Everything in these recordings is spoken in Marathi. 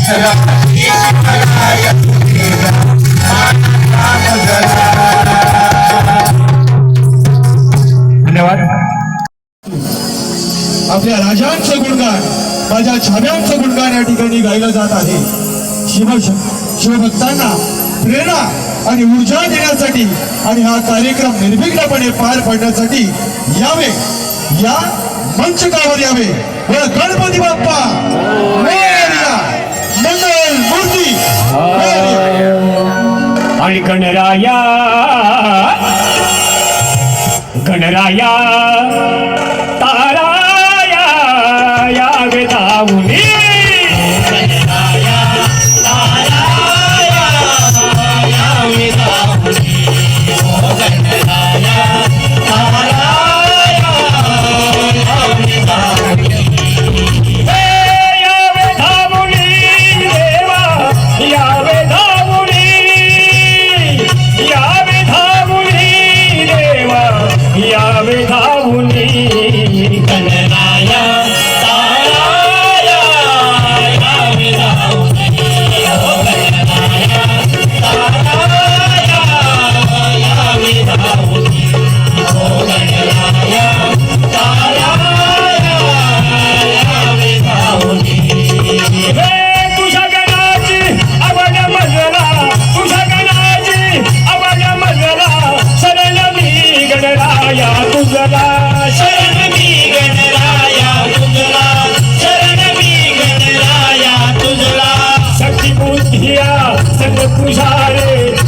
धन्यवाद. आपल्या राजांचं गुणगान, माझ्या छाव्यांचं गुणगान या ठिकाणी गायलं जात आहे. शिवभक्तांना प्रेरणा आणि ऊर्जा देण्यासाठी आणि हा कार्यक्रम निर्विघ्नपणे पार पाडण्यासाठी यावे, या मंचकावर यावे व गणपती बाप्पा मोरया, मंगल मूर्ती मोरया. आणि गणराया गणराया ताराया यावे धावूनी.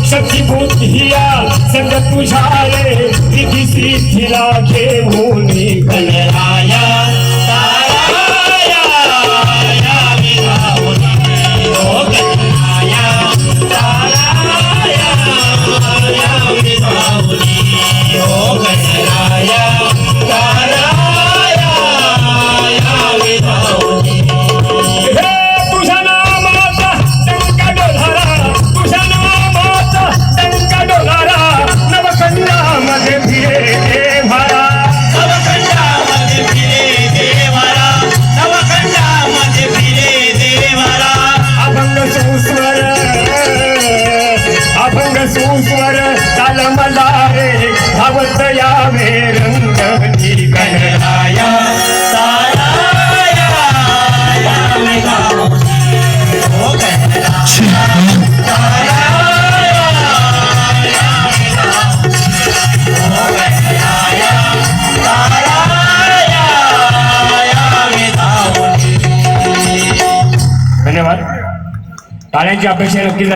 शक्ती बुद्धिया संग तुझारे रिधी सिद्धीला घेऊन गणराया ताराया यावे धावूनी. ओ गणराया ताराया यावे धावूनी. ओ गणराया ताराया यावे धावूनी. तुझ्या नामाचा डंका डोलारा, तुझ्या नामाचा डंका डोलारा नवखंडामध्ये फिरे देवारा. नवखंडामध्ये फिरे देवारा, नवखंडामध्ये फिरे देवारा. अभंग सुस्वर ताल मला रे भावत यावे रंगती गणराया ताराया यावे धावूनी. ओ गणराया ताराया यावे धावूनी. ओ गणराया ताराया यावे धावूनी. धन्यवाद. टाळ्यांची अपेक्षा नक्की